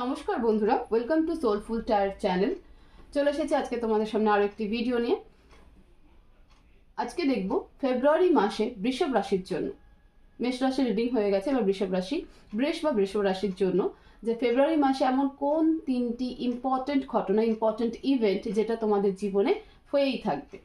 নমস্কার বন্ধুরা, welcome to soulful tyre channel. চলে এসেছি আজকে তোমাদের সামনে আরো একটি ভিডিও নিয়ে। আজকে দেখব ফেব্রুয়ারি মাসে বৃষভ রাশির জন্য। মেষ রাশি রিডিং হয়ে গেছে, এবার বৃষভ রাশি, বৃষ বা বৃষভ রাশির জন্য যে ফেব্রুয়ারি মাসে এমন কোন তিনটি ইম্পর্টেন্ট ঘটনা, ইম্পর্টেন্ট ইভেন্ট যেটা তোমাদের জীবনে হয়েই থাকবে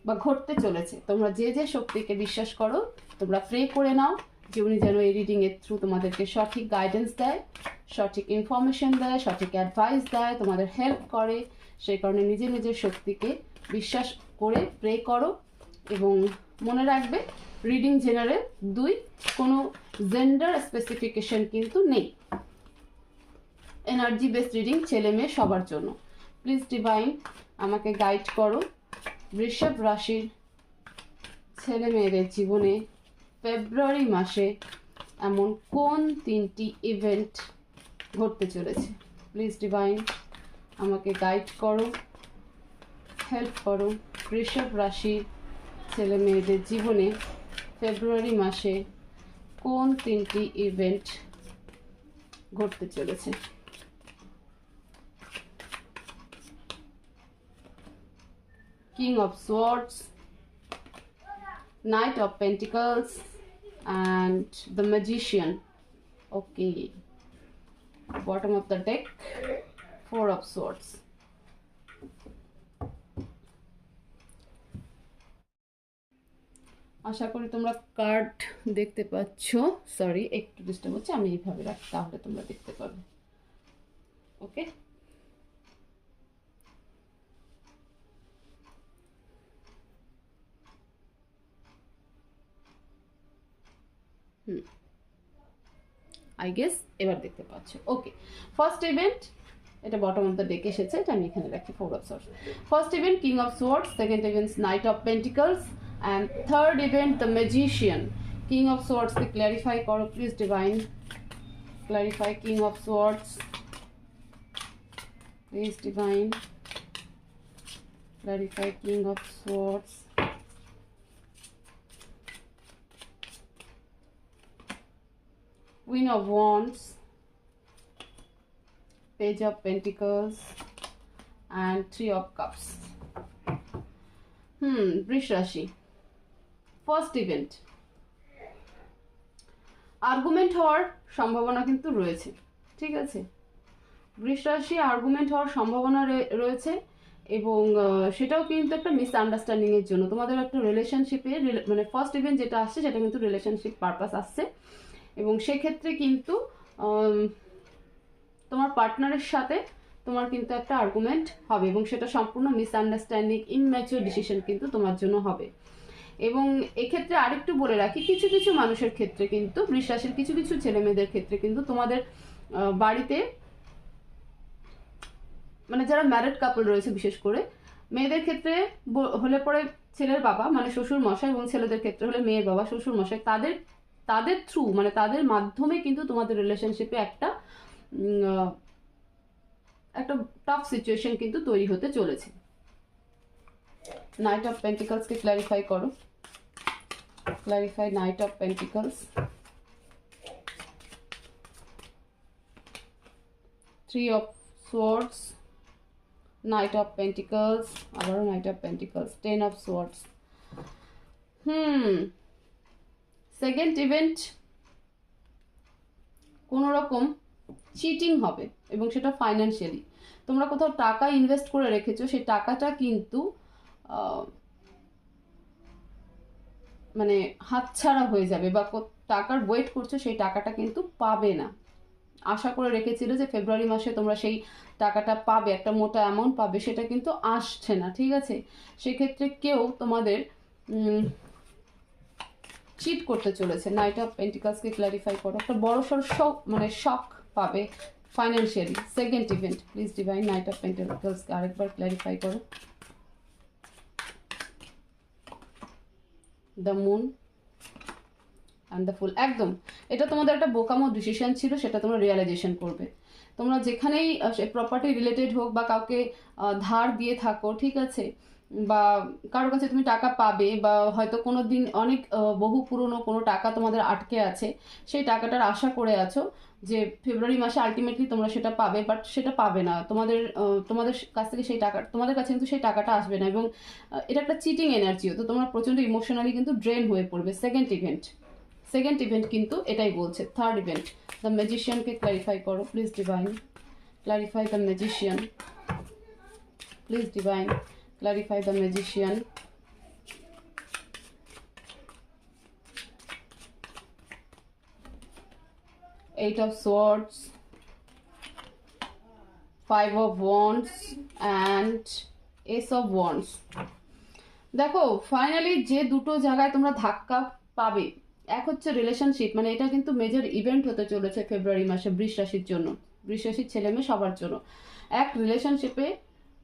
বা ঘটতে চলেছে। তোমরা যে যে শক্তিকে বিশ্বাস করো তোমরা প্রে করে নাও যে উনি যেন এই রিডিংয়ের থ্রু তোমাদেরকে সঠিক গাইডেন্স দেয়, সঠিক ইনফরমেশন দেয়, সঠিক অ্যাডভাইস দেয়, তোমাদের হেল্প করে। সেই কারণে নিজের নিজের শক্তিকে বিশ্বাস করে প্রে করো এবং মনে রাখবে রিডিং জেনারেল 2, কোনো জেন্ডার স্পেসিফিকেশন কিন্তু নেই। এনার্জি বেসড রিডিং, ছেলে মেয়ে সবার জন্য। প্লিজ ডিভাইন আমাকে গাইড করো বৃষভ রাশির ছেলে মেয়েদের জীবনে ফেব্রুয়ারি মাসে এমন কোন তিনটি ইভেন্ট ঘটতে চলেছে। প্লিজ ডিভাইন আমাকে গাইড করো, হেল্প করো বৃষভ রাশির ছেলে মেয়েদের জীবনে ফেব্রুয়ারি মাসে কোন তিনটি ইভেন্ট ঘটতে চলেছে। King of Swords, Knight of Pentacles and the Magician. Okay, bottom of the deck, Four of Swords. আশা করি তোমরা কার্ড দেখতে পাচ্ছ। সরি, একটু ডিস্টার্ব হচ্ছে, আমি এইভাবে রাখি তাহলে তোমরা দেখতে পাবে। ওকে, আই গেস এবার দেখতে পাচ্ছ। ওকে, ফার্স্ট ইভেন্ট, এটা বটম অফ দ্য ডেক এসেছে, এটা আমি এখানে রাখি four of swords. First event king of swords, second event knight of pentacles and third event the magician. King of swords কে ক্ল্যারিফাই করো please divine, clarify king of swords please divine, clarify king of swords. Queen of Wands, Page of Pentacles and Three of Cups. বৃষ রাশি first event, argument হওয়ার সম্ভাবনা কিন্তু রয়েছে। ঠিক আছে, বৃষ রাশি আর্গুমেন্ট হওয়ার সম্ভাবনা রয়েছে এবং সেটাও কিন্তু একটা মিসআন্ডারস্ট্যান্ডিং এর জন্য। তোমাদের একটা রিলেশনশিপে মানে ফার্স্ট ইভেন্ট যেটা আসছে সেটা কিন্তু রিলেশনশিপ পারপাস আসছে এবং সেক্ষেত্রে কিন্তু তোমার পার্টনারের সাথে তোমার কিন্তু একটা আর্গুমেন্ট হবে এবং সেটা সম্পূর্ণ মিসআন্ডারস্ট্যান্ডিং, ইমম্যাচিওর ডিসিশন কিন্তু তোমার জন্য হবে। এবং এক্ষেত্রে আরেকটু বলে রাখি, কিছু কিছু মানুষের ক্ষেত্রে কিন্তু বৃষ রাশির কিছু কিছু ছেলে মেয়েদের ক্ষেত্রে কিন্তু তোমাদের বাড়িতে মানে যারা ম্যারিড কাপল রয়েছে, বিশেষ করে মেয়েদের ক্ষেত্রে হলে পরে ছেলের বাবা মানে শ্বশুর মশাই এবং ছেলেদের ক্ষেত্রে হলে মেয়ের বাবা শ্বশুর মশাই, তাদের থ্রু মানে তাদের মাধ্যমে কিন্তু তোমাদের রিলেশনশিপে একটা টাফ সিচুয়েশন কিন্তু তৈরি হতে চলেছে। নাইট অফ পেন্টিকলস কে ক্ল্যারিফাই করো, clarify knight of pentacles, three of swords, knight of pentacles, আবারও knight of pentacles, ten of swords. Second event, কোনো রকম চিটিং হবে এবং সেটা ফাইন্যান্সিয়ালি। তোমরা কোথাও টাকা ইনভেস্ট করে রেখেছো, সেই টাকাটা কিন্তু মানে হাতছাড়া হয়ে যাবে বা টাকার ওয়েট করছো, সেই টাকাটা কিন্তু পাবে না। আশা করে রেখেছিল যে ফেব্রুয়ারি মাসে তোমরা সেই টাকাটা পাবে, একটা মোটা অ্যামাউন্ট পাবে, সেটা কিন্তু আসছে না। ঠিক আছে, সেক্ষেত্রে কেউ তোমাদের চিট করতে চলেছে। নাইট অফ পেন্টিকলসকে ক্ল্যারিফাই করো, একটা বড় সড় শক মানে শক পাবে financially. Second event please divine knight of পেন্টিকলসকে আরেকবার ক্ল্যারিফাই করো। The moon and the fool. একদম এটা তোমাদের একটা বোকামো ডিসিশন ছিল, সেটা তোমরা রিয়ালাইজেশন করবে। তোমরা যেখানেই প্রপার্টি রিলেটেড হোক বা কাউকে ধার দিয়ে থাকো, ঠিক আছে, বা কারো কাছে তুমি টাকা পাবে, বা হয়তো কোনো দিন অনেক বহু পুরনো কোনো টাকা তোমাদের আটকে আছে, সেই টাকাটার আশা করে আছো যে ফেব্রুয়ারি মাসে আলটিমেটলি তোমরা সেটা পাবে, বাট সেটা পাবে না। তোমাদের কাছ থেকে সেই টাকা, তোমাদের কাছে কিন্তু সেই টাকাটা আসবে না, এবং এটা একটা চিটিং এনার্জিও, তো তোমরা প্রচণ্ড ইমোশনালি কিন্তু ড্রেন হয়ে পড়বে। সেকেন্ড ইভেন্ট কিন্তু এটাই বলছে। থার্ড ইভেন্ট, দ্য ম্যাজিশিয়ানকে ক্ল্যারিফাই করো please divine, clarify the magician, please divine clarify the magician, eight of swords, five of wands and ace of wands। দেখো ফাইনালি যে দুটো জায়গায় তোমরা ধাক্কা পাবে, এক হচ্ছে রিলেশনশিপ, মানে এটা কিন্তু মেজর ইভেন্ট হতে চলেছে ফেব্রুয়ারি মাসে বৃষ রাশির জন্য, বৃষ রাশির ছেলে মেয়ে সবার জন্য। এক রিলেশনশিপে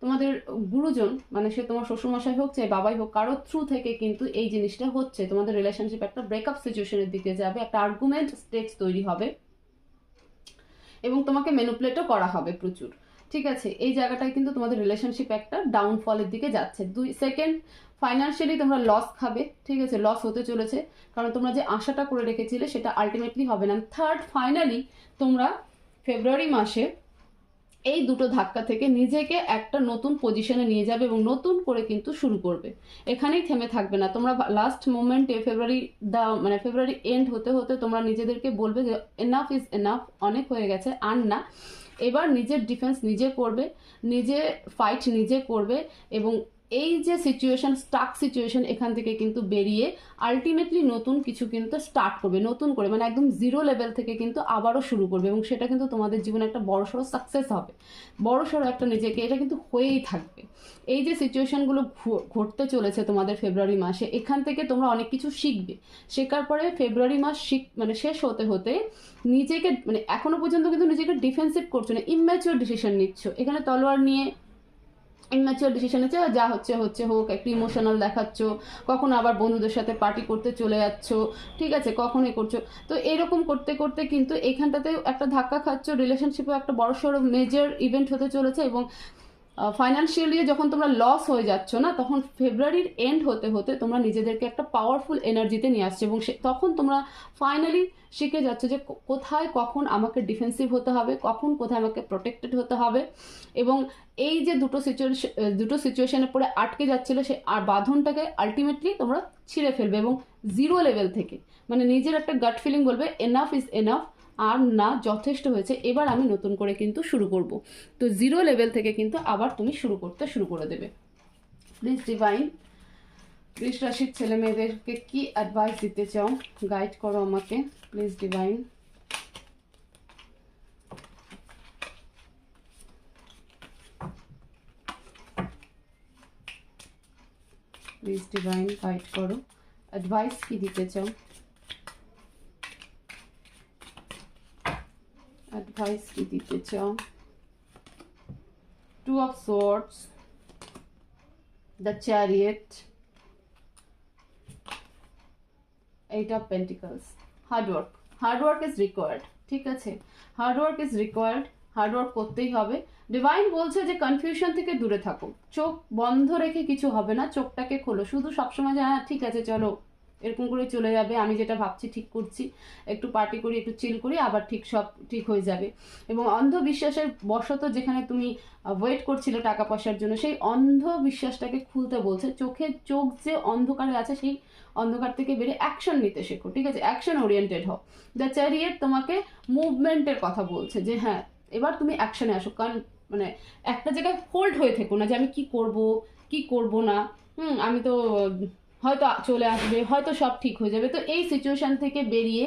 তোমাদের গুরুজন, মানে সে তোমার শ্বশুরমশাই হোক চাই বাবাই হোক, কারোর থ্রু থেকে কিন্তু এই জিনিসটা হচ্ছে। তোমাদের রিলেশনশিপ একটা ব্রেকআপ সিচুয়েশনের দিকে যাবে, একটা আর্গুমেন্ট স্টেজ তৈরি হবে এবং তোমাকে ম্যানিপুলেটও করা হবে প্রচুর। ঠিক আছে, এই জায়গাটায় কিন্তু তোমাদের রিলেশনশিপ একটা ডাউনফলের দিকে যাচ্ছে। সেকেন্ড, ফাইন্যান্সিয়ালি তোমরা লস খাবে। ঠিক আছে, লস হতে চলেছে, কারণ তোমরা যে আশাটা করে রেখেছিলে সেটা আলটিমেটলি হবে না। থার্ড, ফাইনালি তোমরা ফেব্রুয়ারি মাসে এই দুটো ধাক্কা থেকে নিজেকে একটা নতুন পজিশনে নিয়ে যাবে এবং নতুন করে কিন্তু শুরু করবে। এখানেই থেমে থাকবে না তোমরা। লাস্ট মোমেন্টে ফেব্রুয়ারি এন্ড হতে হতে তোমরা নিজেদেরকে বলবে যে এনাফ ইজ এনাফ, অনেক হয়ে গেছে, আর না। এবার নিজের ডিফেন্স নিজে করবে, নিজে ফাইট নিজে করবে, এবং এই যে সিচুয়েশন, স্টাক সিচুয়েশন, এখান থেকে কিন্তু বেরিয়ে আলটিমেটলি নতুন কিছু কিন্তু স্টার্ট করবে, নতুন করে, মানে একদম জিরো লেভেল থেকে কিন্তু আবারও শুরু করবে, এবং সেটা কিন্তু তোমাদের জীবনে একটা বড়সড় সাকসেস হবে, বড়সড় একটা নিজেকে, এটা কিন্তু হয়েই থাকবে। এই যে সিচুয়েশনগুলো ঘটতে চলেছে তোমাদের ফেব্রুয়ারি মাসে, এখান থেকে তোমরা অনেক কিছু শিখবে। শেখার পরে ফেব্রুয়ারি মাস শেষ হতে হতে নিজেকে, মানে এখনো পর্যন্ত কিন্তু নিজেকে ডিফেন্সিভ করছো না, ইম্যাচিওর ডিসিশন নিচ্ছ। এখানে তলোয়ার নিয়ে ইম্যাচিওর ডিসিশন হচ্ছে, যা হচ্ছে হোক, একটু ইমোশনাল দেখাচ্ছ, কখনো আবার বন্ধুদের সাথে পার্টি করতে চলে যাচ্ছ, ঠিক আছে, কখনোই করছো। তো এরকম করতে করতে কিন্তু এখানটাতে একটা ধাক্কা খাচ্ছ, রিলেশনশিপে একটা বড়সড় মেজর ইভেন্ট হতে চলেছে, এবং ফাইন্যান্সিয়ালি যখন তোমরা লস হয়ে যাচ্ছ না, তখন ফেব্রুয়ারির এন্ড হতে হতে তোমরা নিজেদেরকে একটা পাওয়ারফুল এনার্জিতে নিয়ে আসছো, এবং তখন তোমরা ফাইনালি শিখে যাচ্ছ যে কোথায় কখন আমাকে ডিফেন্সিভ হতে হবে, কখন কোথায় আমাকে প্রোটেক্টেড হতে হবে। এবং এই যে দুটো সিচুয়েশনে পড়ে আটকে যাচ্ছিল, সে আর বাঁধনটাকে আলটিমেটলি তোমরা ছিঁড়ে ফেলবে, এবং জিরো লেভেল থেকে, মানে নিজের একটা গাট ফিলিং বলবে এনাফ ইজ এনাফ, আর না, যথেষ্ট হয়েছে, এবার আমি নতুন করে কিন্তু শুরু করব। তো জিরো লেভেল থেকে কিন্তু আবার তুমি শুরু করে দেবে। প্লিজ ডিভাইন বৃষ রাশির ছেলে মেয়েদেরকে কি অ্যাডভাইস দিতে চাও, গাইড করো আমাকে please divine. Please divine guide করো, অ্যাডভাইস কি দিতে চাও, অ্যাডভাইস কি দিতে চাও। Two of Swords, the Chariot, Eight of Pentacles, hard work is required। ঠিক আছে, hard work is required, hard work করতেই হবে। ডিভাইন বলছে যে কনফিউশন থেকে দূরে থাকো, চোখ বন্ধ রেখে কিছু হবে না, চোখটাকে খোলো। শুধু সবসময় যে হ্যাঁ ঠিক আছে চলো এরকম করে চলে যাবে, আমি যেটা ভাবছি ঠিক করছি, একটু পার্টি করি, একটু চিল করি, আবার সব ঠিক হয়ে যাবে। এবং অন্ধবিশ্বাসের বশত যেখানে তুমি ওয়েট করছিলে টাকা পয়সার জন্য, সেই অন্ধবিশ্বাসটাকে খুলতে বলছে। চোখ যে অন্ধকারে আছে, সেই অন্ধকার থেকে বেরিয়ে অ্যাকশন নিতে শেখো। ঠিক আছে, অ্যাকশন ওরিয়েন্টেড হও। দ্য চ্যারিয়েট তোমাকে মুভমেন্টের কথা বলছে, যে হ্যাঁ এবার তুমি অ্যাকশনে আসো, কারণ মানে একটা জায়গায় হোল্ড হয়ে থেকো না যে আমি কি করব না, আমি তো হয়তো চলে আসবে, হয়তো সব ঠিক হয়ে যাবে। তো এই সিচুয়েশন থেকে বেরিয়ে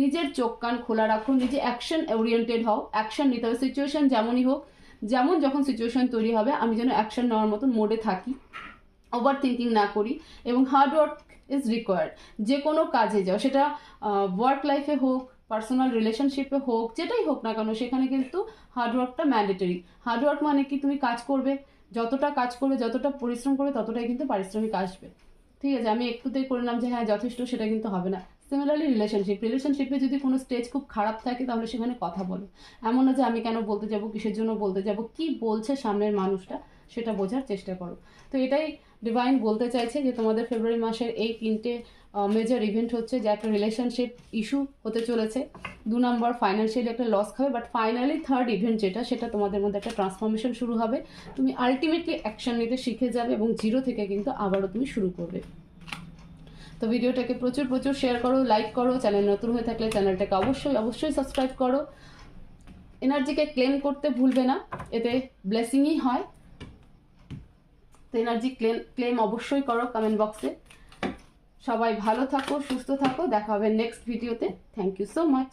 নিজের চোখ কান খোলা রাখো, নিজে অ্যাকশন ওরিয়েন্টেড হও, অ্যাকশন নিতে হবে। সিচুয়েশন যেমনই হোক, যখন সিচুয়েশন তৈরি হবে, আমি যেন অ্যাকশন নেওয়ার মতন মোডে থাকি, ওভার থিঙ্কিং না করি। এবং হার্ড ওয়ার্ক ইজ রিকোয়ার্ড। যে কোনো কাজে যাও, সেটা ওয়ার্ক লাইফে হোক, পার্সোনাল রিলেশনশিপে হোক, যেটাই হোক না কেন, সেখানে কিন্তু হার্ডওয়ার্কটা ম্যান্ডেটরি। হার্ডওয়ার্ক মানে কি, তুমি কাজ করবে, যতটা কাজ করবে, যতটা পরিশ্রম করবে, ততটাই কিন্তু পারিশ্রমিক আসবে। ঠিক আছে, আমি একটুতেই করলাম যে হ্যাঁ যথেষ্ট, সেটা কিন্তু হবে না। সিমিলারলি রিলেশনশিপে যদি কোনো স্টেজ খুব খারাপ থাকে, তাহলে সেখানে কথা বলো। এমন না যে আমি কেন বলতে যাব, কিসের জন্য বলতে যাব, কি বলছে সামনের মানুষটা, সেটা বোঝার চেষ্টা করো। তো এটাই ডিভাইন বলতে চাইছে যে তোমাদের ফেব্রুয়ারি মাসের এই 3টে মেজর ইভেন্ট হচ্ছে, যে একটা রিলেশনশিপ ইস্যু হতে চলেছে, 2 নম্বর ফাইন্যান্সিয়ালি একটা লস খাবে, বাট ফাইনালি থার্ড ইভেন্ট যেটা, সেটা তোমাদের মধ্যে একটা ট্রান্সফরমেশন শুরু হবে। তুমি আলটিমেটলি অ্যাকশন নিতে শিখে যাবে এবং জিরো থেকে কিন্তু আবারও তুমি শুরু করবে। তো ভিডিওটাকে প্রচুর প্রচুর শেয়ার করো, লাইক করো, চ্যানেল নতুন হয়ে থাকলে চ্যানেলটাকে অবশ্যই সাবস্ক্রাইব করো। এনার্জিকে ক্লেম করতে ভুলবে না, এতে ব্লেসিংই হয়। তো এনার্জি ক্লেম অবশ্যই করো কমেন্ট বক্সে। সবাই ভালো থাকো, সুস্থ থাকো, দেখা হবে নেক্সট ভিডিওতে। Thank you so much.